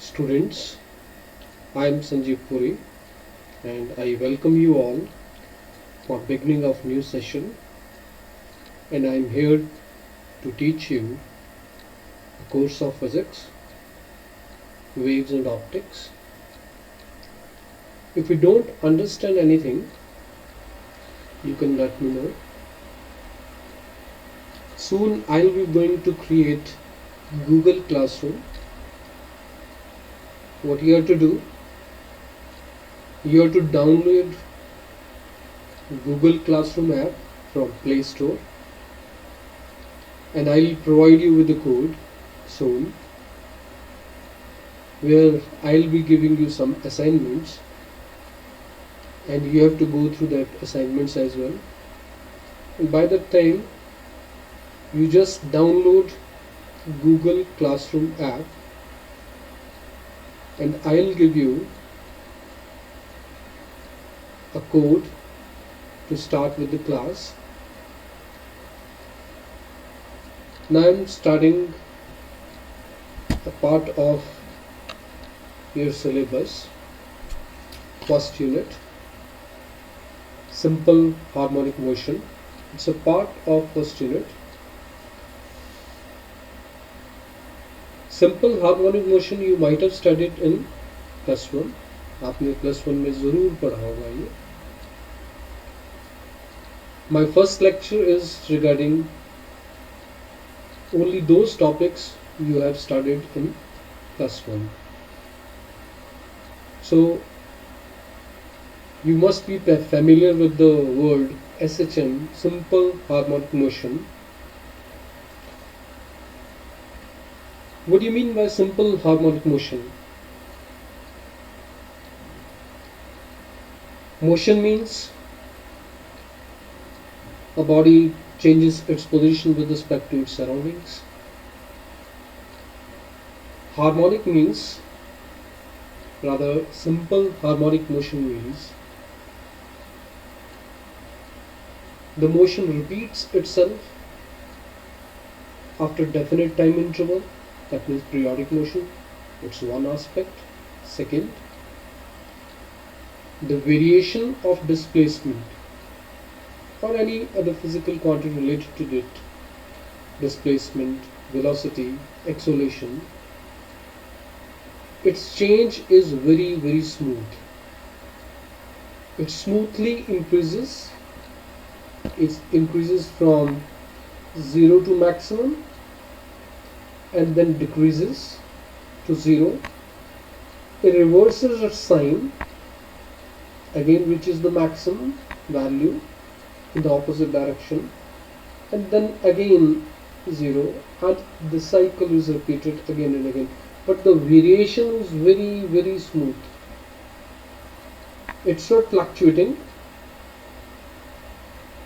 Students, I am Sanjeev Puri and I welcome you all for beginning of new session, and I am here to teach you a course of physics, waves and optics. If you don't understand anything, you can let me know. Soon I will be going to create Google Classroom. What you have to do, you have to download Google Classroom app from Play Store, and I will provide you with the code soon, where I'll be giving you some assignments and you have to go through that assignments as well. And by that time you just download Google Classroom app, and I'll give you a code to start with the class. Now I'm starting a part of your syllabus, first unit, simple harmonic motion. It's a part of first unit. Simple harmonic motion you might have studied in +1. आपने +1 में ज़रूर पढ़ा होगा ये. My first lecture is regarding only those topics you have studied in +1. So you must be familiar with the word SHM, simple harmonic motion. What do you mean by simple harmonic motion? Motion means a body changes its position with respect to its surroundings. Harmonic means, rather simple harmonic motion means, the motion repeats itself after definite time interval. That means periodic motion. It's one aspect. Second, the variation of displacement or any other physical quantity related to it, displacement, velocity, acceleration, its change is very smooth. It smoothly increases. It increases from 0 to maximum and then decreases to 0. It reverses its sign again, which is the maximum value, in the opposite direction, and then again 0, and the cycle is repeated again and again. But the variation is very smooth. It's not fluctuating.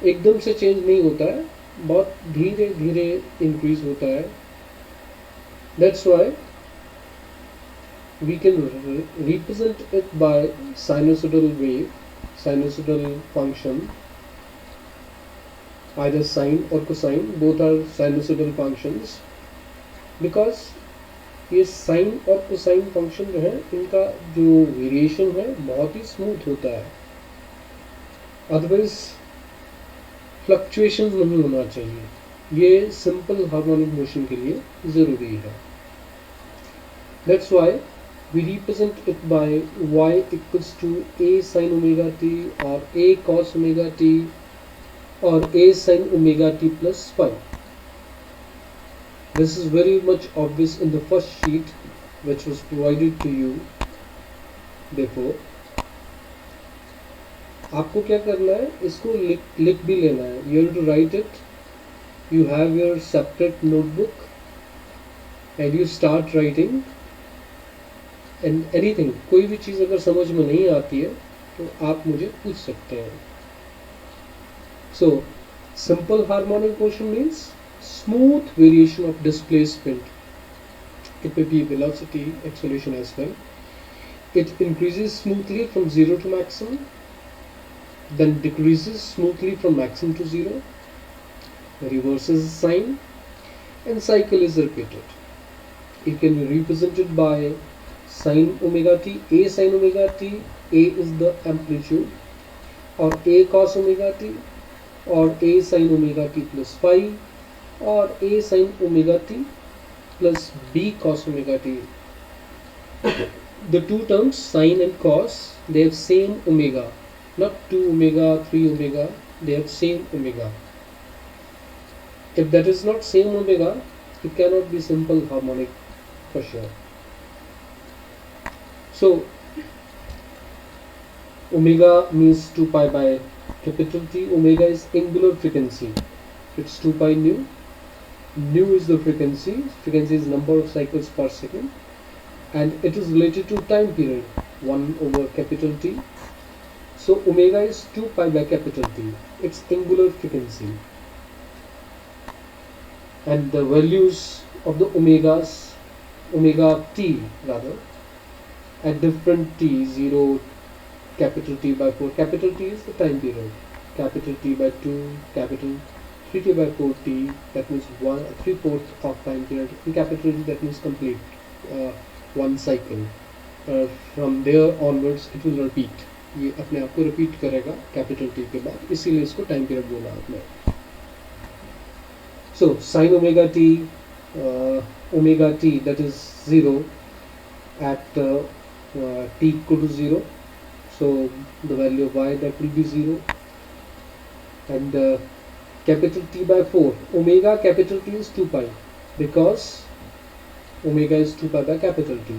एकदम से change नहीं होता है, बहुत धीरे धीरे increase होता है. That's why we can represent it by sinusoidal wave, sinusoidal function, either sine or cosine. Both are sinusoidal functions, because ये साइन और कोसाइन फंक्शन जो है, इनका जो वेरिएशन है बहुत ही स्मूथ होता है. अदरवाइज फ्लक्चुएशन नहीं होना चाहिए. ये सिंपल हार्मोनिक मोशन के लिए ज़रूरी है. That's why we represent it by y equals to a sin omega t or a cos omega t or a sin omega t plus phi. This is very much obvious in the first sheet which was provided to you before. आपको क्या करना है, इसको लिख भी लेना है. You have to write it. You have your separate notebook and you start writing. And anything, कोई भी चीज़ अगर समझ में नहीं आती है तो आप मुझे पूछ सकते हैं. So simple harmonic motion means smooth variation of displacement. It may be velocity, acceleration as well. It increases smoothly from 0 to maximum, then decreases smoothly from maximum to 0, reverses the sign, and cycle is repeated. It can be represented by sin omega t, a sin omega t, a is the amplitude, or a cos omega t, or a sin omega t plus phi, or a sin omega t plus b cos omega t. The two terms sin and cos, they have same omega, not 2 omega, 3 omega, they have same omega. If that is not same omega, it cannot be simple harmonic for sure. So omega means 2 pi by capital T. Omega is angular frequency. It's 2 pi nu. Nu is the frequency. Frequency is number of cycles per second. And it is related to time period, 1 over capital T. So omega is 2 pi by capital T. It's angular frequency. And the values of the omegas, omega t rather, at different t, 0, capital T by 4. Capital T is the time period. Capital T by 2, capital 3t by 4t, that means 3/4 of time period. And capital T, that means complete one cycle. From there onwards it will repeat. ये अपने आप को repeat करेगा capital T के बाद, इसीलिए इसको time period बोला आपने. So sin omega t, omega t, that is 0 at t equal to 0. So the value of y, that will be 0. And capital T by 4, omega capital T is 2 pi, because omega is 2 pi by capital T.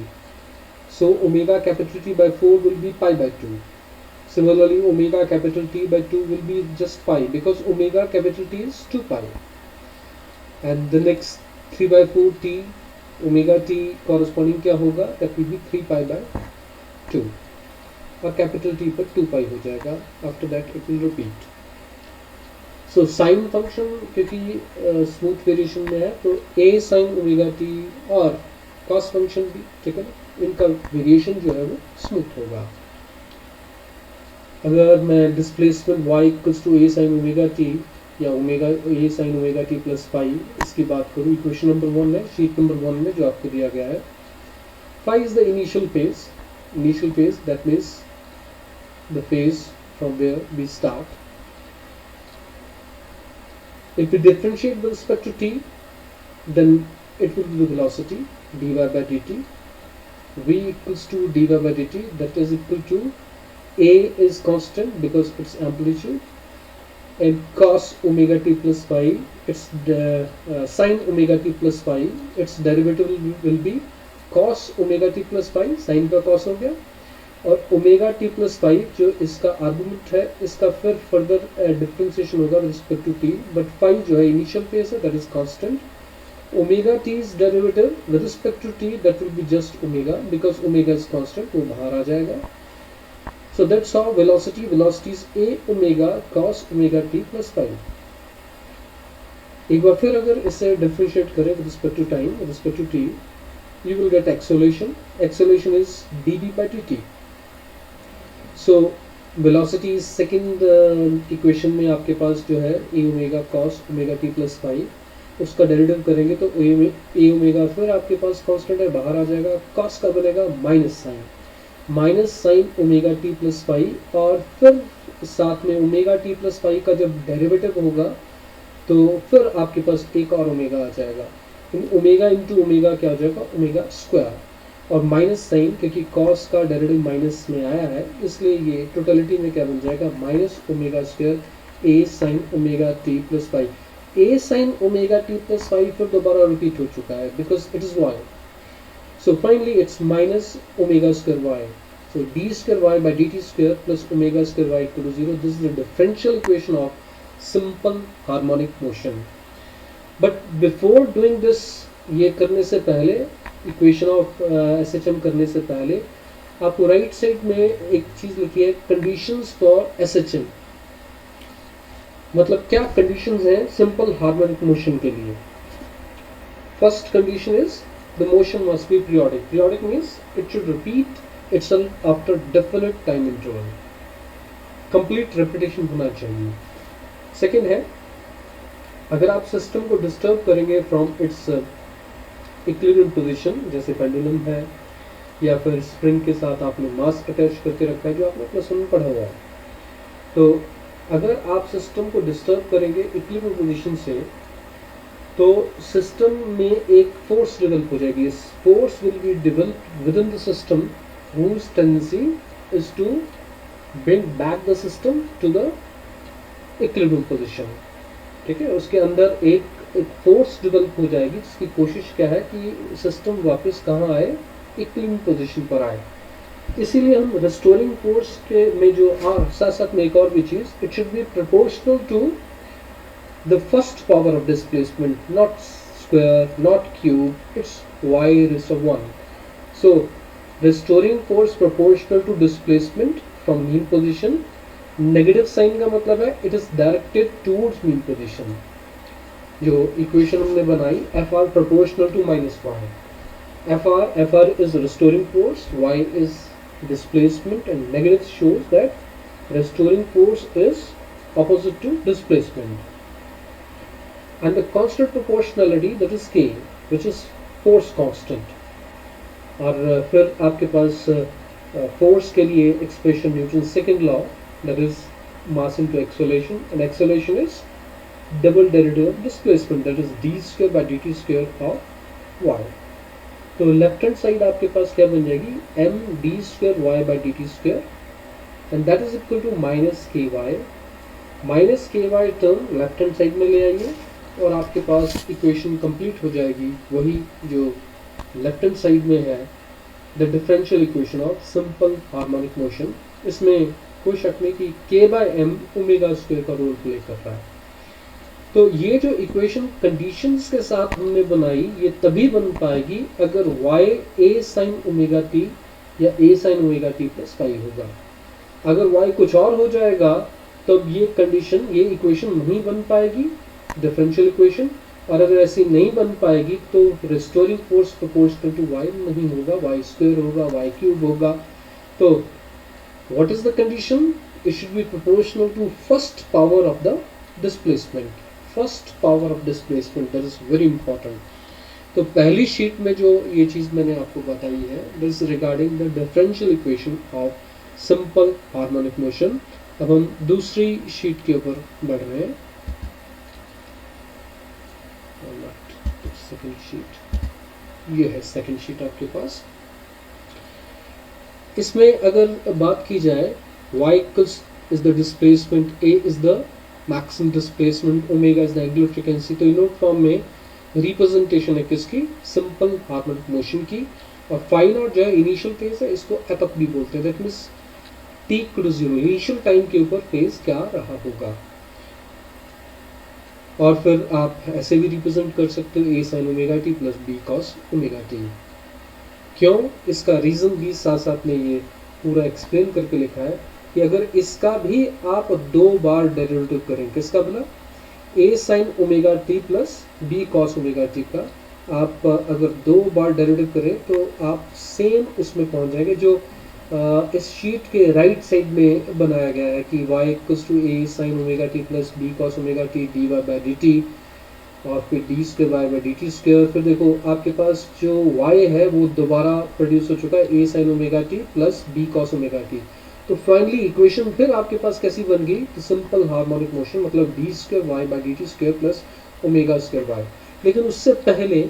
So omega capital T by 4 will be pi by 2. Similarly, omega capital T by 2 will be just pi, because omega capital T is 2 pi. And the next 3 by 4 t, omega t corresponding क्या होगा, that will be 3 pi by 2. और capital T पर 2 pi हो जाएगा. After that it will repeat. So sin function क्योंकि smooth variation में है, तो a sin omega t और cos function भी, ठीक है, इनका वेरिएशन जो है वो स्मूथ होगा. अगर मैं displacement y equals to a sin omega t या omega a sin omega t plus phi, इसकी बात करूँ, इक्वेशन नंबर 1 है, शीट नंबर 1 में जो आपको दिया गया है. Phi is the initial phase. Initial phase, that means the phase from where we start. If we differentiate with respect to t, then it will be the velocity dy by dt. V equals to dy by dt, that is equal to a is constant because it's amplitude, and cos omega t plus phi, it's the sin omega t plus phi, its derivative will be cos omega t plus phi, sin का cos हो गया, और omega T plus phi जो इसका argument है, इसका फिर further differentiation होगा with respect to t, but phi जो है इनिशियल फेज है, that is constant. Omega t is derivative with respect to t, that will be just omega, because omega is constant, वो बाहर आ जाएगा. So that's how velocity is a omega cos omega T plus phi. एक बार फिर अगर इसे differentiate करें with respect to time, with respect to t, you will get acceleration. Acceleration is dv by dt. So velocity is second equation में आपके पास जो है a omega cos omega t plus phi, उसका डेरिवेटिव करेंगे तो a omega फिर आपके पास constant है, बाहर आ जाएगा, cos का बनेगा minus sine omega t plus phi, और फिर साथ में ओमेगा t प्लस फाई का जब डेरिवेटिव होगा तो फिर आपके पास एक और ओमेगा आ जाएगा. ओमेगा इंटू ओमेगा क्या हो जाएगा, ओमेगा स्क्वायर, और माइनस साइन, क्योंकि कॉस का डेरिवेटिव माइनस में आया है, इसलिए ये टोटलिटी में क्या बन जाएगा, minus omega square a sine omega T plus phi. A sine omega T plus phi फिर दोबारा रिपीट हो चुका है because it is y. So finally it's minus omega square y. So d square y by d t square plus omega square y equal to 0. This is the differential equation of simple harmonic motion. But before doing this, ये करने से पहले, equation of SHM करने से पहले, आपको right side में एक चीज लिखी है, कंडीशंस फॉर SHM. मतलब क्या कंडीशंस हैं सिंपल हार्मोनिक मोशन के लिए. First condition is the motion must be periodic. Periodic means it should repeat itself after definite time interval. Complete repetition होना चाहिए. सेकेंड है, अगर आप सिस्टम को डिस्टर्ब करेंगे फ्रॉम इट्स इक्विलिब्रियम पोजीशन, जैसे पेंडुलम है या फिर स्प्रिंग के साथ आपने मास अटैच करके रखा है जो आपने प्लस वन में पढ़ा हुआ है। तो अगर आप सिस्टम को डिस्टर्ब करेंगे इक्विलिब्रियम पोजीशन से तो सिस्टम में एक फोर्स डेवलप हो जाएगी। इस force will be develop with in the system whose tendency is to bring back the system to the equilibrium position। ठीक है, उसके अंदर एक फोर्स डेवलप हो जाएगी जिसकी कोशिश क्या है कि सिस्टम वापस कहाँ आए, इक्विलिब्रियम पोजीशन पर आए। इसीलिए हम रेस्टोरिंग फोर्स के में जो साथ साथ में एक और भी चीज, it should be proportional to the first power of displacement, not square, not cube, it's y raised to 1। So restoring force proportional to displacement from mean position। Negative sign का मतलब है it is directed towards mean position. जो equation हमने बनाई Fr proportional to -y, Fr is restoring force, y is displacement, and negative shows that restoring force is opposite to displacement। And the constant proportionality, that is k, which is force constant। और फिर आपके पास force के लिए expression Newton second law, that is mass into acceleration, and acceleration is double derivative of displacement, that is d square by dt square of y। तो left hand side आपके पास क्या बन जाएगी, m d square y by dt square, and that is equal to minus ky। Minus ky term left hand side में ले आइए और आपके पास इक्वेशन कंप्लीट हो जाएगी, वही जो लेफ्ट हैंड साइड में है, the differential equation of simple harmonic motion. इसमें कोई शक नहीं कि k बाय m ओमेगा स्क्वायर का रोल प्ले कर रहा है। तो ये जो इक्वेशन कंडीशंस के साथ हमने बनाई, ये तभी बन पाएगी अगर y a sin omega t या a sin omega t plus phi होगा। अगर y कुछ और हो जाएगा तब ये कंडीशन, ये इक्वेशन नहीं बन पाएगी, डिफरेंशियल इक्वेशन। और अगर ऐसी नहीं बन पाएगी तो restoring force proportional to y नहीं होगा, y स्क्वायर होगा, y क्यूब होगा। तो what is the condition, it should be proportional to first power of the displacement. First power of displacement, that is very important. तो पहली sheet में जो ये चीज मैंने आपको बताई है, this regarding the differential equation of simple harmonic motion. अब हम दूसरी शीट के ऊपर बढ़ रहे हैं, सेकंड शीट। ये है सेकंड शीट आपके पास। इसमें अगर बात की जाए, y is the displacement, a is the maximum displacement, omega is the angular frequency। तो यूनिट फॉर्म में रिप्रेजेंटेशन है किसकी, सिंपल हार्मोनिक मोशन की। और फाई नॉट जो है इनिशियल फेज है, इसको एपक भी बोलते हैं, that means t equal to 0, initial time के ऊपर फेज क्या रहा होगा। और फिर आप ऐसे भी रिप्रेजेंट कर सकते हो a sin omega t plus b cos omega t। क्यों, इसका रीजन भी साथ साथ में ये पूरा एक्सप्लेन करके लिखा है कि अगर इसका भी आप 2 बार डेरिवेटिव करें, किसका बोला, a sin omega t plus b cos omega t का आप अगर 2 बार डेरिवेटिव करें तो आप सेम उसमें पहुंच जाएंगे जो इस शीट के राइट साइड में बनाया गया है कि y equals to a sin omega t plus b cos omega t dy by dt, और फिर d square by dt square. फिर देखो आपके पास जो y है वो दोबारा प्रोड्यूस हो चुका है, a sin omega t plus b cos omega t। तो फाइनली इक्वेशन फिर आपके पास कैसी बन गई, तो सिंपल हार्मोनिक मोशन मतलब d square y by dt square plus omega square y। लेकिन उससे पहले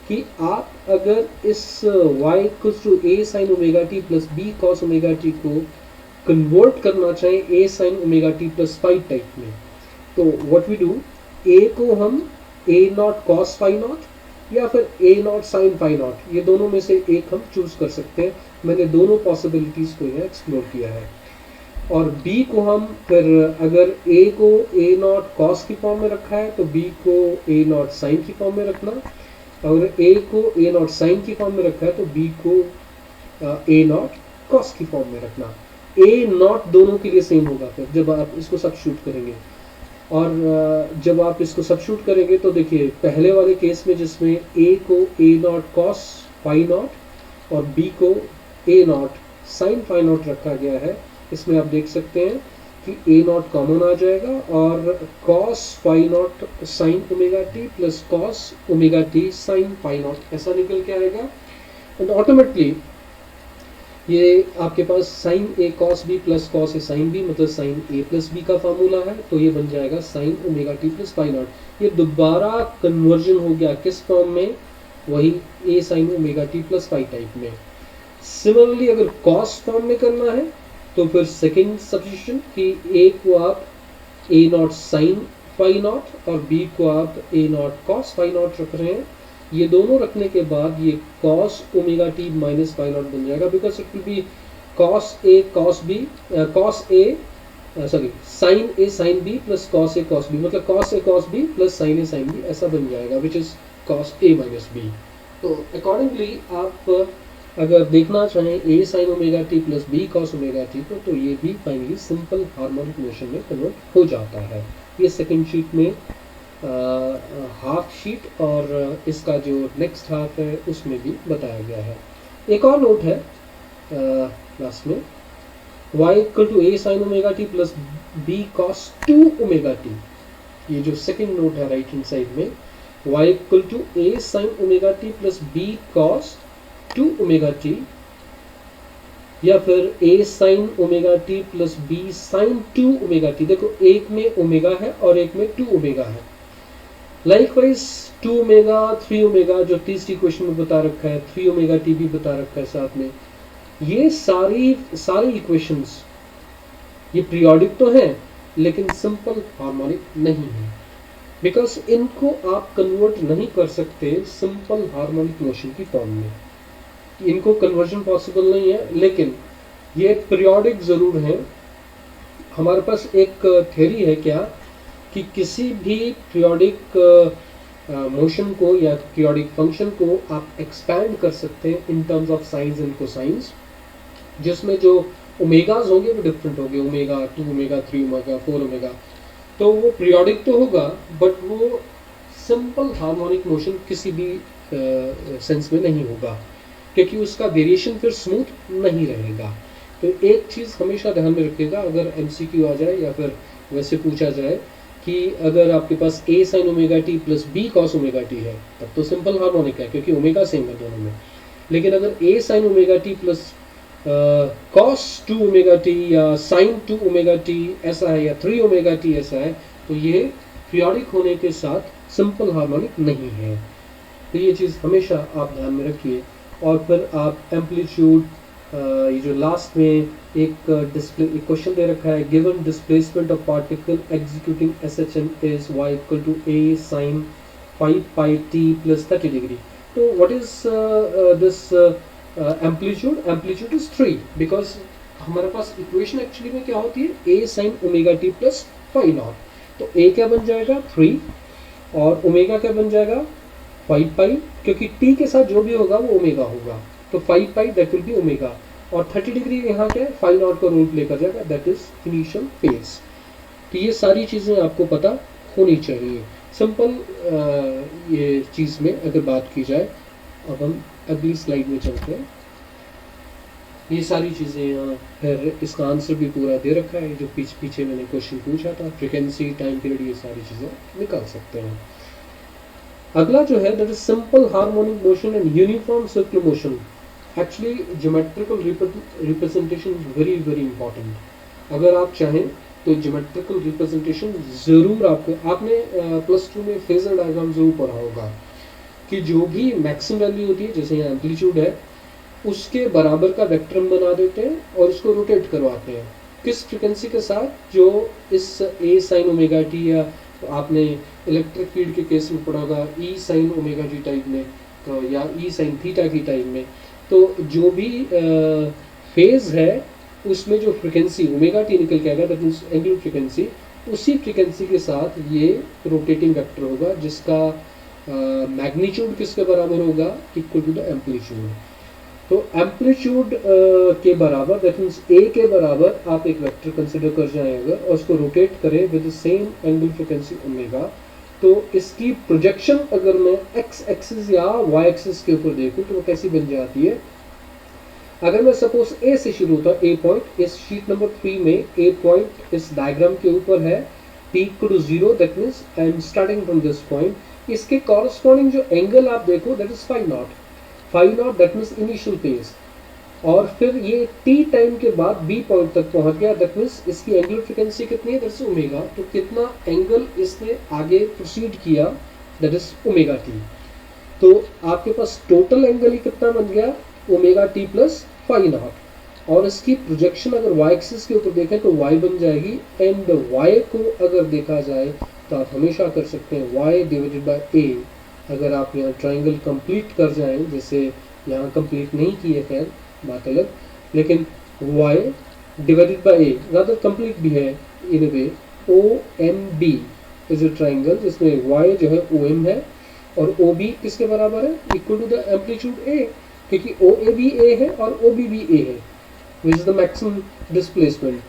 कि आप अगर इस y equals to a sin omega t plus b cos omega t को कन्वर्ट करना चाहें a sin omega t plus phi type में, तो व्हाट वी डू, a को हम a naught cos phi naught या फिर a naught sin phi naught, ये दोनों में से एक हम चूज कर सकते हैं। मैंने दोनों पॉसिबिलिटीज को यहाँ एक्सप्लोर किया है। और b को हम फिर अगर a को a नॉट cos की फॉर्म में रखा है तो b को a नॉट sin की फॉर्म में रखना, अगर a को a नॉट sin की फॉर्म में रखा है तो b को a नॉट cos की फॉर्म में रखना। a नॉट दोनों के लिए सेम होगा फिर जब आप इसको सब्स्टिट्यूट करेंगे। और जब आप इसको सब्स्टिट्यूट करेंगे तो देखिए पहले वाले केस में जिसमें a को a naught cos phi naught और b को a naught sin phi naught रखा गया है, इसमें आप देख सकते हैं कि a नॉट कॉमन आ जाएगा और cos phi naught sin omega t plus cos omega t sin phi naught ऐसा निकल के आएगा। एंड ऑटोमेटिकली ये आपके पास sine a cos b plus cos a sine b मतलब साइन ए प्लस बी का फार्मूला है, तो ये बन जाएगा sine omega T plus pi naught. ये दोबारा कन्वर्जन हो गया किस फॉर्म में, वही a sine omega T plus pi type में। सिमिलरली अगर कॉस फॉर्म में करना है तो फिर सेकेंड सब्स्टिट्यूशन कि ए को आप ए नॉट साइन फाई नॉट और बी को आप ए नॉट कॉस फाई नॉट रख रहे हैं। ये दोनों रखने के बाद ये cos omega t minus pi naught बन जाएगा, because it will be cos a cos b sine a sine b plus cos a cos b, मतलब cos a cos b plus sine a sine b ऐसा बन जाएगा, which is cos a minus b। तो accordingly आप अगर देखना चाहें a sine omega T plus b cos omega t को, तो ये भी फाइनली सिंपल हार्मोनिक मोशन में कन्वर्ट हो जाता है। ये सेकेंड शीट में हाफ शीट और इसका जो नेक्स्ट हाफ है उसमें भी बताया गया है। एक और नोट है लास्ट में, y equal to a sine omega T plus b cos 2 omega t. ये जो सेकंड नोट है राइट हैंड साइड में, y equal to a sine omega T plus b cos 2 omega t, या फिर a sine omega T plus b sine 2 omega t. देखो एक में omega है और एक में 2 ओमेगा है। लाइकवाइज 2 ओमेगा 3 ओमेगा जो तीसरी क्वेश्चन में बता रखा है, 3 ओमेगा टी भी बता रखा है साथ में। ये सारी इक्वेशंस ये पीरियोडिक तो हैं लेकिन सिंपल हार्मोनिक नहीं है, बिकॉज इनको आप कन्वर्ट नहीं कर सकते सिंपल हार्मोनिक मोशन की फॉर्म में। इनको कन्वर्जन पॉसिबल नहीं है, लेकिन ये पीरियोडिक जरूर है। हमारे पास एक थ्योरी है क्या कि किसी भी पीरियोडिक मोशन को या पीरियोडिक फंक्शन को आप एक्सपैंड कर सकते हैं इन terms of science and cosines, जिसमें जो ओमेगाज होंगे वो डिफरेंट होंगे, ओमेगा 2 ओमेगा 3 ओमेगा 4 ओमेगा। तो वो पीरियोडिक तो होगा बट वो सिंपल हार्मोनिक मोशन किसी भी सेंस में नहीं होगा, क्योंकि उसका वेरिएशन फिर स्मूथ नहीं रहेगा। तो एक चीज़ हमेशा ध्यान में रखिएगा, अगर एमसीक्यू आ जाए या फिर वैसे पूछा जाए कि अगर आपके पास a sine omega T plus b cos omega T है, तब तो सिंपल हार्मोनिक है क्योंकि ओमेगा सेम है दोनों में। लेकिन अगर a sine omega T plus cos 2 omega t या साइन 2 ओमेगा टी ऐसा है या 3 ओमेगा टी ऐसा है, तो ये पीरियोडिक होने के साथ सिंपल हार्मोनिक नहीं है। तो ये चीज़ हमेशा आप ध्यान में रखिए। और फिर आप एम्पलीट्यूड, ये जो लास्ट में एक क्वेश्चन दे रखा है, given displacement of particle executing SHM is y equal to a sine 5 pi t plus 30 degree. तो what is this amplitude? Amplitude is 3, because हमारे पास इक्वेशन एक्चुअली में क्या होती है, a sine omega T plus phi naught. तो a क्या बन जाएगा 3 और ओमेगा क्या बन जाएगा 5 पाई, क्योंकि t के साथ जो भी होगा वो ओमेगा होगा, तो 5 पाई दैट विल बी ओमेगा। और 30 डिग्री यहाँ क्या है, फाई नॉट का रूल प्ले कर जाएगा, दैट इज इनिशियल फेज। तो ये सारी चीज़ें आपको पता होनी चाहिए सिंपल ये चीज़ में अगर बात की जाए। अब हम अगली स्लाइड में चलते हैं। ये सारी चीज़ें यहाँ फिर इसका आंसर भी पूरा दे रखा है, जो पीछे मैंने क्वेश्चन पूछा था, फ्रिक्वेंसी, टाइम पीरियड, ये सारी चीज़ें निकाल सकते हैं। अगला जो है that is simple harmonic motion and uniform circular motion. Actually geometrical representation very very important. अगर आप चाहें तो ज्योमेट्रिकल रिप्रेजेंटेशन ज़रूर आपने प्लस 2 में फेजर डायग्राम ज़रूर पढ़ा होगा कि जो भी मैक्सिमम वैल्यू होती है, जैसे यहाँ एम्पलीट्यूड है, उसके बराबर का वेक्टर हम बना देते हैं और इसको रोटेट करवाते हैं किस फ्रिक्वेंसी के साथ, जो इस ए साइन ओमेगा टी या आपने इलेक्ट्रिक फील्ड के केस में पढ़ा होगा ई साइन ओमेगा टी टाइप में, तो या ई साइन थीटा की टाइप में। तो जो भी फेज है उसमें जो फ्रिक्वेंसी ओमेगा टी निकल के आएगा, दैट मीन्स एंगुलर फ्रिक्वेंसी, उसी फ्रिक्वेंसी के साथ ये रोटेटिंग वेक्टर होगा जिसका मैग्नीट्यूड किसके बराबर होगा, इक्वल टू द एम्पलीट्यूड। तो एम्पलीट्यूड के बराबर, दैट मीन्स ए के बराबर आप एक वेक्टर कंसिडर कर जाएंगे और उसको रोटेट करें with the same angle frequency omega, तो इसकी प्रोजेक्शन अगर मैं एक्स एक्सिस या वाई एक्सिस के ऊपर देखूं तो वो कैसी बन जाती है। अगर मैं सपोज ए से शुरू होता, ए पॉइंट इस शीट नंबर 3 में ए पॉइंट इस डायग्राम के ऊपर है, T equal to 0, that means I am starting from this point. इसके कॉरस्पॉन्डिंग जो एंगल आप देखो that is phi naught, that means initial phase। और फिर ये t टाइम के बाद b पॉइंट तक पहुंच गया, दैट मीन्स इसकी एंगुलर फ्रीक्वेंसी कितनी है, दैट इज ओमेगा। तो कितना एंगल इसने आगे प्रोसीड किया, दैट इज ओमेगा टी। तो आपके पास टोटल एंगल ही कितना बन गया, omega T plus phi naught. और इसकी प्रोजेक्शन अगर y एक्सिस के ऊपर देखें तो y बन जाएगी, एंड y को अगर देखा जाए तो आप हमेशा कर सकते हैं y डिवाइडेड बाय a। अगर आप यहाँ ट्राइंगल कंप्लीट कर जाएं, जैसे यहाँ कंप्लीट नहीं किए, खैर बात अलग, लेकिन y divided by a rather complete भी है इन वे। OMB इज अ ट्राइंगल जिसमें y जो है OM है और OB किसके बराबर है, equal to the amplitude a, क्योंकि OAB a है और OB भी a है, which is the maximum displacement.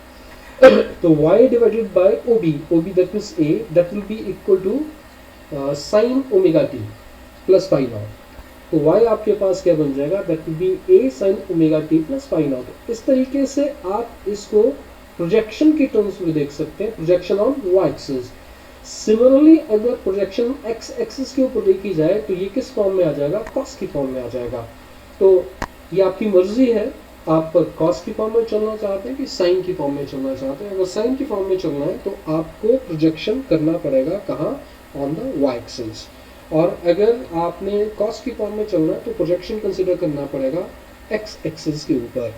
तो y divided by OB that means a, that will be equal to sin omega t plus phi naught. तो y आपके पास क्या बन जाएगा, that will be a sin omega t plus phi naught। इस तरीके से आप इसको प्रोजेक्शन की टर्म्स में देख सकते हैं, projection on y axis. Similarly अगर प्रोजेक्शन x एक्सिस के ऊपर देखी जाए तो ये किस फॉर्म में आ जाएगा, cos की फॉर्म में आ जाएगा। तो ये आपकी मर्जी है, आप cos की फॉर्म में चलना चाहते हैं कि sin की फॉर्म में चलना चाहते हैं। अगर sin की फॉर्म में चलना है तो आपको प्रोजेक्शन करना पड़ेगा कहाँ, ऑन द y एक्सिस। और अगर आपने cos की फॉर्म में चलना है तो प्रोजेक्शन कंसिडर करना पड़ेगा x एक्सिस के ऊपर।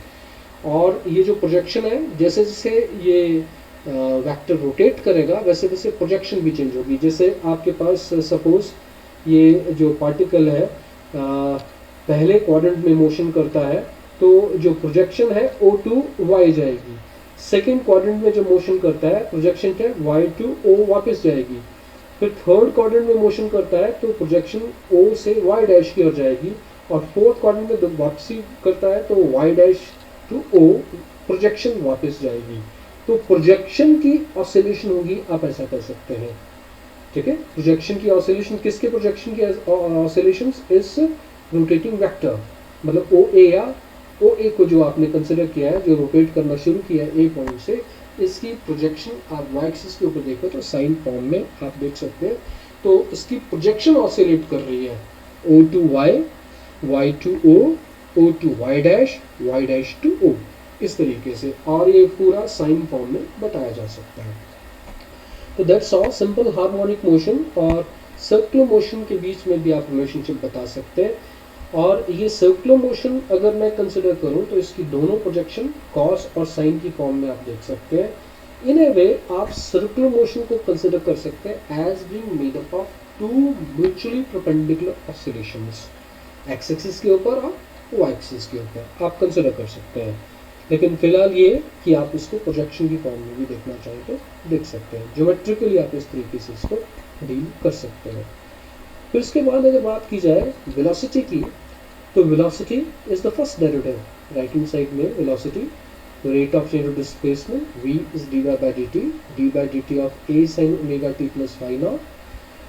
और ये जो प्रोजेक्शन है, जैसे जैसे ये वेक्टर रोटेट करेगा वैसे वैसे प्रोजेक्शन भी चेंज होगी। जैसे आपके पास सपोज ये जो पार्टिकल है पहले क्वाड्रेंट में मोशन करता है, तो जो प्रोजेक्शन है O टू Y जाएगी। सेकेंड क्वाड्रेंट में जो मोशन करता है प्रोजेक्शन है Y टू O वापस जाएगी। फिर थर्ड क्वाड्रेंट में मोशन करता है तो प्रोजेक्शन O से Y डैश की ओर जाएगी। और फोर्थ क्वाड्रेंट में वापसी करता है तो Y dash to O projection वापस जाएगी। तो प्रोजेक्शन की ऑसिलेशन होगी, आप ऐसा कर सकते हैं, ठीक है। प्रोजेक्शन की ऑसिलेशन, किसके प्रोजेक्शन की ऑसिलेशन, इस रोटेटिंग वेक्टर, मतलब OA या OA को जो आपने कंसिडर किया है, जो रोटेट करना शुरू किया है A पॉइंट से, इसकी प्रोजेक्शन आप y एक्सिस के ऊपर देखो तो साइन फॉर्म में आप देख सकते हैं। तो इसकी प्रोजेक्शन ऑसिलेट कर रही है O to Y, Y to O, O to Y dash to O, इस तरीके से। और ये पूरा साइन फॉर्म में बताया जा सकता है। तो that's all simple harmonic motion और सर्कुलर मोशन के बीच में भी आप रिलेशनशिप बता सकते हैं। और ये सर्कुलर मोशन अगर मैं कंसिडर करूं तो इसकी दोनों प्रोजेक्शन कॉस और साइन की फॉर्म में आप देख सकते हैं। इन ए वे आप सर्कुलर मोशन को कंसिडर कर सकते हैं as being made up of two mutually perpendicular oscillations, X axis के ऊपर और वाई एक्सिस के ऊपर आप कंसिडर कर सकते हैं। लेकिन फिलहाल ये कि आप इसको प्रोजेक्शन की फॉर्म में भी देखना चाहें तो देख सकते हैं। ज्योमेट्रिकली आप इस तरीके से इसको डील कर सकते हैं। फिर इसके बाद अगर बात की जाए वेलोसिटी की, तो velocity is the first derivative. Right hand side में velocity, rate of change of displacement v is dy by dt of a sin omega t plus phi naught.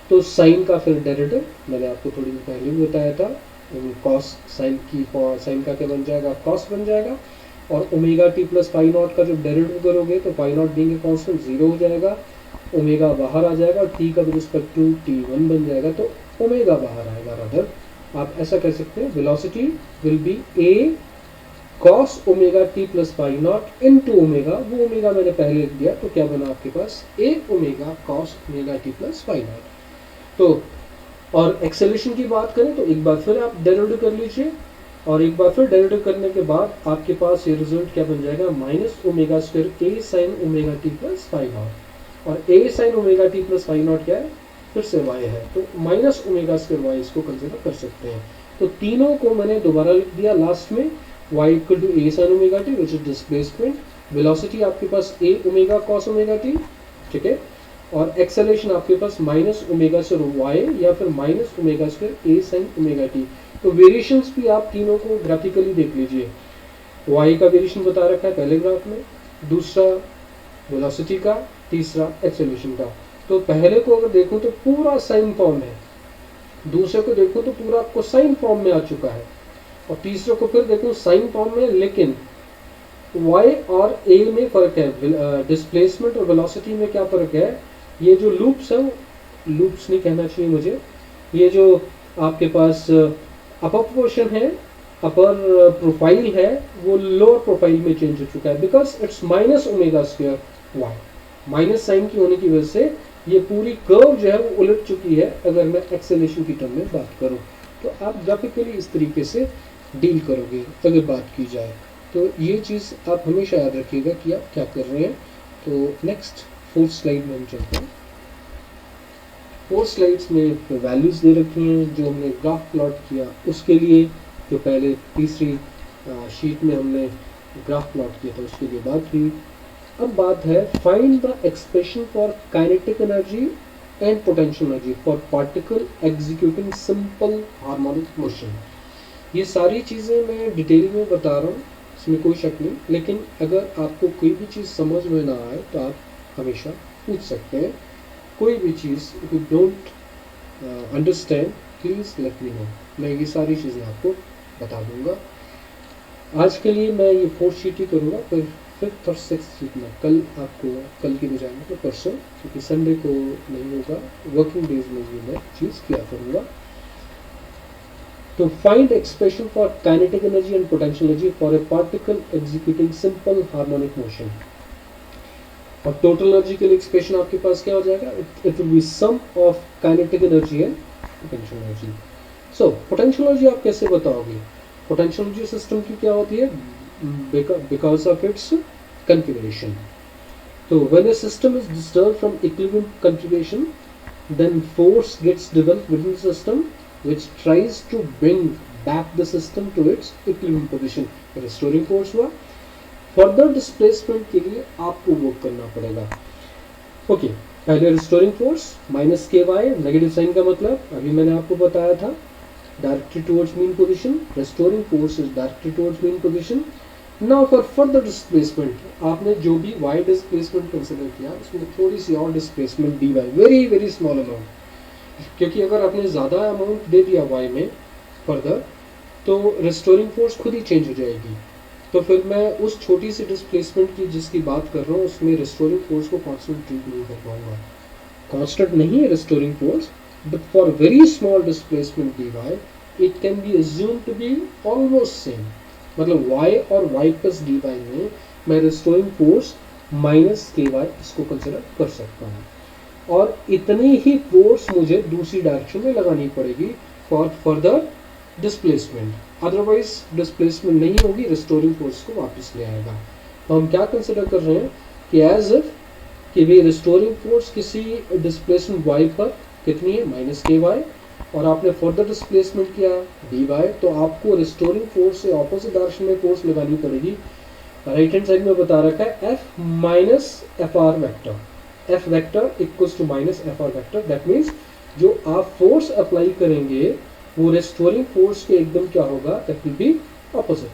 तो साइन का फिर डेरिवेटिव मैंने आपको थोड़ी देर पहले भी बताया था, कॉस साइन की, साइन का क्या बन जाएगा, कॉस बन जाएगा। और omega T plus phi naught का जब डेरिवेटिव करोगे तो फाई नॉट बीइंग कांस्टेंट 0 हो जाएगा, ओमेगा बाहर आ जाएगा और टी का विद रिस्पेक्ट टू t1 बन जाएगा, तो ओमेगा बाहर आएगा। रादर आप ऐसा कर सकते हैं, velocity will be a cos omega t plus phi naught into omega, वो ओमेगा मैंने पहले लिख दिया, तो क्या बना आपके पास a omega cos omega t plus phi naught. तो और एक्सेलरेशन की बात करें तो एक बार फिर आप डेरिवेटिव कर लीजिए, और एक बार फिर डेरिवेटिव करने के बाद आपके पास ये रिजल्ट क्या बन जाएगा, minus omega square a sine omega t plus phi naught. और a sine omega t plus phi naught क्या है, फिर से y है, तो माइनस ओमेगा स्क्वायर y इसको कंसिडर कर सकते हैं। तो तीनों को मैंने दोबारा लिख दिया लास्ट में, y equal to a sine omega t which is displacement, velocity आपके पास a omega cos omega t, ठीक है, और एक्सेलरेशन आपके पास माइनस ओमेगा स्क्वायर y या फिर minus omega square a sine omega t। तो वेरिएशंस भी आप तीनों को ग्राफिकली देख लीजिए, y का वेरिएशन बता रखा है पहले ग्राफ में, दूसरा वेलोसिटी का, तीसरा एक्सेलरेशन का। तो पहले को अगर देखूं तो पूरा साइन फॉर्म है, दूसरे को देखूं तो पूरा आपको साइन फॉर्म में आ चुका है, और तीसरे को फिर देखूं साइन फॉर्म में, लेकिन y और a में फर्क है, डिस्प्लेसमेंट और वेलोसिटी में क्या फर्क है। ये जो लूप्स है, लूप्स नहीं कहना चाहिए मुझे, ये जो आपके पास अपर पोर्शन है अपर प्रोफाइल है वो लोअर प्रोफाइल में चेंज हो चुका है, because it's minus omega square Y, minus sine की होने की वजह से ये पूरी कर्व जो है वो उलट चुकी है। अगर मैं एक्सेलेरेशन की टर्म में बात करूं तो आप ग्राफिकली इस तरीके से डील करोगे अगर बात की जाए। तो ये चीज़ आप हमेशा याद रखिएगा कि आप क्या कर रहे हैं। तो नेक्स्ट 4th स्लाइड में हम चलते हैं। 4 स्लाइड्स में वैल्यूज़ दे रखी हैं जो हमने ग्राफ प्लॉट किया उसके लिए, जो पहले तीसरी शीट में हमने ग्राफ प्लॉट किया था उसके लिए बात हुई। अब बात है find the expression for kinetic energy and potential energy for particle executing simple harmonic motion. ये सारी चीज़ें मैं डिटेल में बता रहा हूँ, इसमें कोई शक नहीं, लेकिन अगर आपको कोई भी चीज़ समझ में ना आए तो आप हमेशा पूछ सकते हैं। कोई भी चीज़ if you don't understand please let me know, मैं ये सारी चीज़ें आपको बता दूंगा। आज के लिए मैं ये 4th शीट ही करूँगा, फिर 5th और 6th शीट में कल आपको, कल की बजाय मतलब परसों, क्योंकि संडे को नहीं होगा, वर्किंग डेज में ये मैं चीज़ किया करूँगा। तो find expression for kinetic energy and potential energy for a particle executing simple harmonic motion. और टोटल एनर्जी के लिए एक्सप्रेशन आपके पास क्या हो जाएगा, it will be sum of kinetic energy and potential energy. So potential energy आप कैसे बताओगे? पोटेंशियल एनर्जी सिस्टम की क्या होती है? Because of its configuration. So when a system is disturbed from equilibrium configuration, then force gets developed within the system which tries to bring back the system to its equilibrium position. Restoring force हुआ। Further displacement के लिए आपको work करना पड़ेगा। Okay, पहले restoring force minus K Y, negative sign का मतलब अभी मैंने आपको बताया था, directed towards mean position. Restoring force is directed towards mean position. Now for further displacement आपने जो भी वाई डिस्प्लेसमेंट कंसिडर किया उसमें थोड़ी सी और displacement D Y, very very small amount, क्योंकि अगर आपने ज़्यादा अमाउंट दे दिया वाई में फर्दर तो रिस्टोरिंग फोर्स खुद ही चेंज हो जाएगी। तो फिर मैं उस छोटी सी डिस्प्लेसमेंट की जिसकी बात कर रहा हूँ उसमें रिस्टोरिंग फोर्स को कांस्टेंट ट्रीट नहीं कर पाऊंगा। कांस्टेंट नहीं है restoring force, but for very small displacement D Y it can be assume to be almost same. मतलब y और y प्लस डी वाई में मैं restoring force minus K Y इसको कंसिडर कर सकता हूँ, और इतनी ही फोर्स मुझे दूसरी डायरेक्शन में लगानी पड़ेगी for further displacement, otherwise displacement नहीं होगी, रिस्टोरिंग फोर्स को वापस ले आएगा। तो हम क्या कंसिडर कर रहे हैं कि एज इफ कि भी रिस्टोरिंग फोर्स किसी डिस्प्लेसमेंट y पर कितनी है, माइनस के वाई, और आपने फर्दर डिस्प्लेसमेंट किया डी वाई, तो आपको रिस्टोरिंग फोर्स से ऑपोजिट डायरेक्शन में फोर्स लगानी पड़ेगी। राइट हैंड साइड में बता रखा है F minus F R vector, F vector equals to minus F R vector. That means जो आप फोर्स अप्लाई करेंगे वो रिस्टोरिंग फोर्स के एकदम क्या होगा, दैट विल बी ऑपोजिट।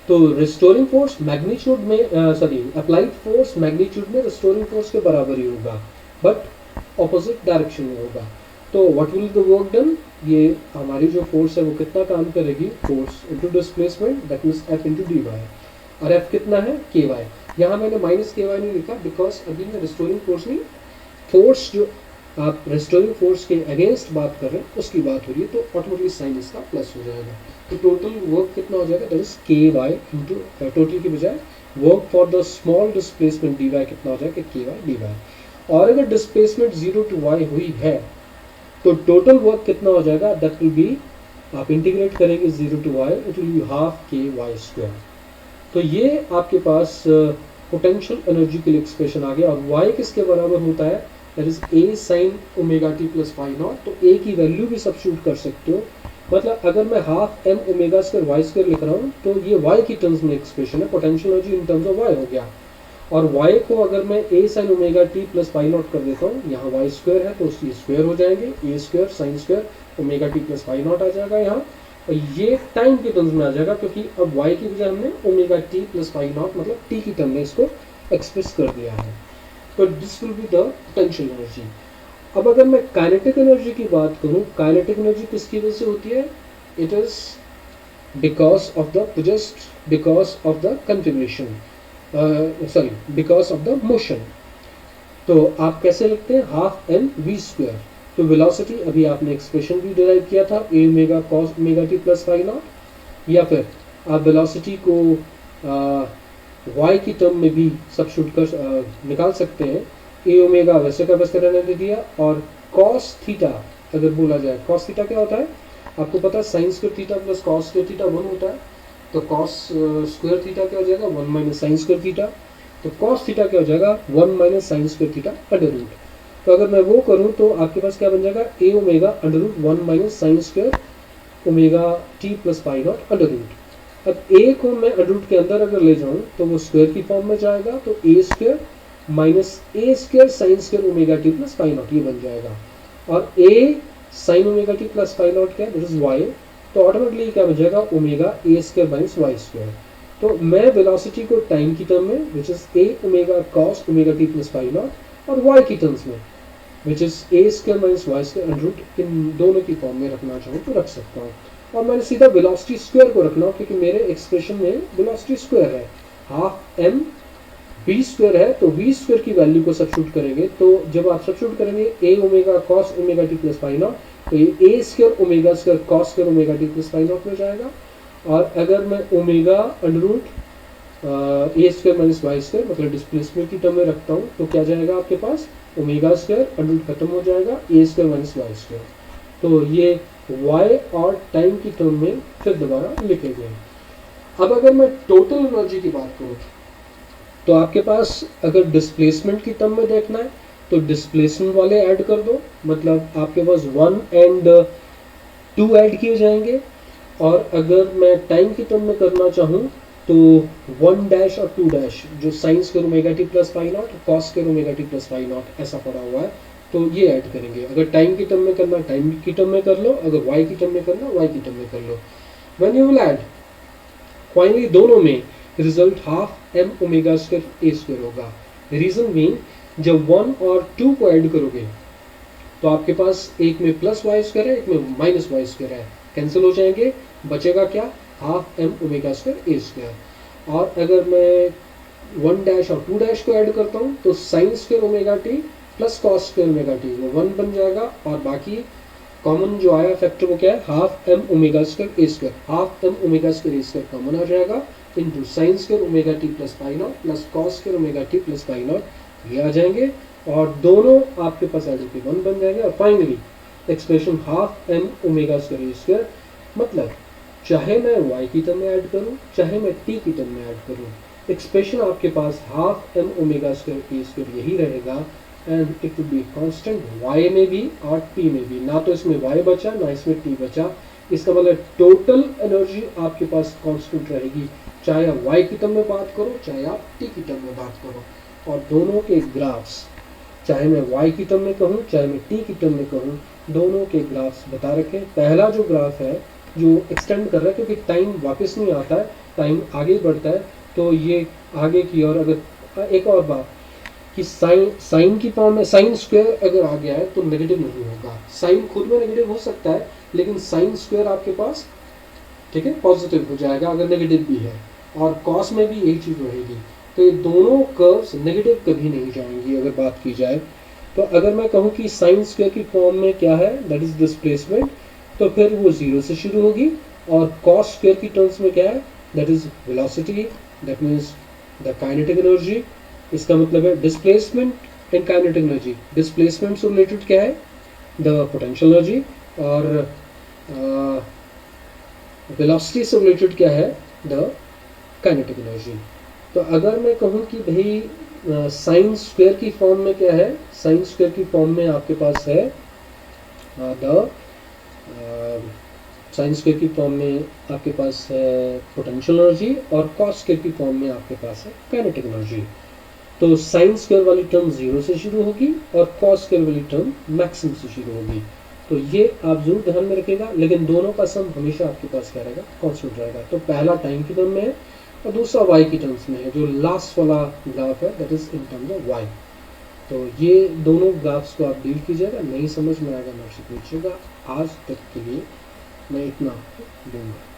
तो रिस्टोरिंग फोर्स मैग्नीट्यूड में अप्लाइड फोर्स मैग्नीट्यूड में रिस्टोरिंग फोर्स के बराबर ही होगा, बट ऑपोजिट डायरेक्शन में होगा। तो what will the work done, ये हमारी जो फोर्स है वो कितना काम करेगी, force into displacement, that means F into D Y, और एफ कितना है, के वाई। यहाँ मैंने माइनस के वाई नहीं लिखा बिकॉज अभी मैं रिस्टोरिंग फोर्स नहीं, फोर्स जो आप रिस्टोरिंग फोर्स के अगेंस्ट बात कर रहे हैं उसकी बात हो रही है, तो ऑटोमेटिकली साइन इसका प्लस हो जाएगा। तो टोटल वर्क कितना हो जाएगा, that is K Y into, total की बजाय work for the small displacement D Y कितना हो जाएगा, के वाई डी वाई। और अगर डिस्प्लेसमेंट 0 to y हुई है तो टोटल वर्क कितना हो जाएगा, दैट विल बी, आप इंटीग्रेट करेंगे 0 to y, it will be half के वाई स्क्वायर। तो ये आपके पास पोटेंशियल एनर्जी के लिए एक्सप्रेशन आ गया। और y किसके बराबर होता है, that is a sin omega T plus phi naught. तो a की वैल्यू भी सब्स्टिट्यूट कर सकते हो, मतलब अगर मैं half m omega square Y square लिख रहा हूँ तो ये y की टर्म्स में एक्सप्रेशन है, potential energy in terms of y हो गया। और y को अगर मैं a sin omega T plus pi not कर देता हूँ, यहाँ y स्क्वायर है तो उसकी स्क्वायर हो जाएंगे, a square sine square omega T plus pi naught आ जाएगा यहाँ, और ये टाइम के टर्म्स में आ जाएगा क्योंकि अब y की बजाय हमने omega T plus pi not मतलब t की टर्म में इसको एक्सप्रेस कर दिया है। तो this will be the potential energy. अब अगर मैं काइनेटिक एनर्जी की बात करूँ, काइनेटिक एनर्जी किसकी वजह से होती है, it is because of the just because of the configuration, because of the motion. तो आप कैसे लिखते हैं, हाफ एम वी स्क्वायर। तो वेलोसिटी अभी आपने एक्सप्रेशन भी डिराइव किया था, a omega cos omega T plus phi naught, या फिर आप वेलोसिटी को y की टर्म में भी सब्स्टिट्यूट कर निकाल सकते हैं। ए ओमेगा वैसे का वैसे रहने दे दिया, और कॉस थीटा अगर बोला जाए, कॉस थीटा क्या होता है आपको पता है, sign square theta plus cos square theta 1 होता है। तो कॉस स्क्वायर थीटा क्या हो जाएगा 1 माइनस साइन स्क्वायर थीटा। तो कॉस थीटा क्या हो जाएगा 1 minus sine square theta under root. तो अगर मैं वो करूँ तो आपके पास क्या बन जाएगा a omega under root 1 minus sine square omega T plus pi naught under root. अब ए को मैं अंडर रूट के अंदर अगर ले जाऊँ तो वो स्क्वायर की फॉर्म में जाएगा, तो a square minus a square sine square omega T plus pi naught ये बन जाएगा। और a sine omega T plus pi naught क्या है, दिस इज वाई। तो ऑटोमेटिकली क्या बन जाएगा omega a square minus y square. तो मैं वेलोसिटी को टाइम की टर्म में which is a omega cos omega T plus pi naught, और वाई की टर्म्स में which is a square minus y square under root, इन दोनों की फॉर्म में रखना चाहूँ तो रख सकता हूँ। और मैंने सीधा वेलोसिटी स्क्वायर को रखना क्योंकि मेरे एक्सप्रेशन में वेलोसिटी स्क्वायर है, हाफ एम वी स्क्वायर है, तो वी स्क्वायर की वैल्यू को सब्स्टिट्यूट करेंगे। तो जब आप सब्स्टिट्यूट करेंगे a omega cos omega T plus pi naught, तो ये a square omega square cos square omega T plus pi naught में जाएगा। और अगर मैं omega under root a square minus y square मतलब डिस्प्लेसमेंट की टर्म में रखता हूँ तो क्या जाएगा आपके पास ओमेगा स्क्वायर अंडर रूट खत्म हो जाएगा ए स्क्वायर माइनस वाई स्क्वायर। तो ये y और टाइम की टर्म में फिर दोबारा लिखे गए। अब अगर मैं टोटल एनर्जी की बात करूँ तो आपके पास अगर डिस्प्लेसमेंट की टर्म में देखना है तो डिस्प्लेसमेंट वाले ऐड कर दो, मतलब आपके पास 1 एंड 2 ऐड किए जाएंगे। और अगर मैं टाइम की टर्म में करना चाहूँ तो 1 डैश और 2 डैश जो sign square omega T plus pi not cos square omega T plus pi not ऐसा पड़ा हुआ है, तो ये ऐड करेंगे। अगर टाइम की टर्म में करना टाइम की टर्म में कर लो, अगर वाई की टर्म में करना वाई की टर्म में कर लो। When you will add finally दोनों में result half m omega square a square होगा। रीजन बीइंग जब 1 और 2 को ऐड करोगे तो आपके पास एक में प्लस वाई स्क्वायर है, एक में माइनस वाई स्क्वायर है, कैंसिल हो जाएंगे, बचेगा क्या half m omega square a square. और अगर मैं 1 डैश और 2 डैश को ऐड करता हूँ तो sign square omega T plus cos square omega T वो 1 बन जाएगा, और बाकी कॉमन जो आया फैक्टर वो क्या है half m omega square a square, half m omega square a square common आ जाएगा into sine square omega T plus pi naught plus cos square omega T plus pi naught ये आ जाएंगे, और दोनों आपके पास ऐड होकर 1 बन जाएंगे। और finally expression half m omega square a square, मतलब चाहे मैं y की टर्म में ऐड करूं चाहे मैं t की टर्म में ऐड करूं, एक्सप्रेशन आपके पास half m omega square a square यही रहेगा, and it will be constant y में भी और t में भी। ना तो इसमें y बचा ना इसमें t बचा, इसका मतलब टोटल एनर्जी आपके पास कांस्टेंट रहेगी, चाहे आप y की टर्म में बात करो चाहे आप t की टर्म में बात करो। और दोनों के ग्राफ्स, चाहे मैं y की टर्म में कहूँ चाहे मैं t की टर्म में कहूँ, दोनों के ग्राफ्स बता रखे। पहला जो ग्राफ है जो एक्सटेंड कर रहा है क्योंकि टाइम वापस नहीं आता है, टाइम आगे बढ़ता है, तो ये आगे की ओर। अगर एक और बात कि साइन की फॉर्म में साइन स्क्वायर अगर आ गया है तो नेगेटिव नहीं होगा, साइन खुद में नेगेटिव हो सकता है लेकिन साइन स्क्वायर आपके पास ठीक है पॉजिटिव हो जाएगा अगर नेगेटिव भी है, और कॉस में भी यही चीज़ रहेगी। तो ये दोनों कर्व्स नेगेटिव कभी नहीं जाएंगी अगर बात की जाए। तो अगर मैं कहूँ कि साइन स्क्वायर की फॉर्म में क्या है दैट इज डिस्प्लेसमेंट, तो फिर वो 0 से शुरू होगी, और कॉस स्क्वायर की टर्म्स में क्या है that is velocity, that means the kinetic energy. इसका मतलब है displacement and kinetic energy. Displacement से रिलेटेड क्या है द पोटेंशियल एनर्जी, और वेलोसिटी से रिलेटेड क्या है द काइनेटिक एनर्जी। तो अगर मैं कहूँ कि भाई साइन स्क्वायर की फॉर्म में क्या है, साइन स्क्वायर की फॉर्म में आपके पास है द साइन स्क्वायर की फॉर्म में आपके पास है पोटेंशियल एनर्जी, और कॉस स्क्वायर की फॉर्म में आपके पास है काइनेटिक एनर्जी। तो साइन स्क्वायर वाली टर्म 0 से शुरू होगी और कॉस स्क्वायर वाली टर्म मैक्सिमम से शुरू होगी। तो ये आप जरूर ध्यान में रखिएगा, लेकिन दोनों का सम हमेशा आपके पास क्या रहेगा कांस्टेंट रहेगा। तो पहला टाइम की टर्म में है और दूसरा वाई की टर्म्स में है, जो लास्ट वाला ग्राफ है that is in terms of Y. तो ये दोनों ग्राफ्स को आप डील कीजिएगा, नहीं समझ में आएगा मुझसे पूछिएगा। आज तक के लिए मैं इतना दूंगा।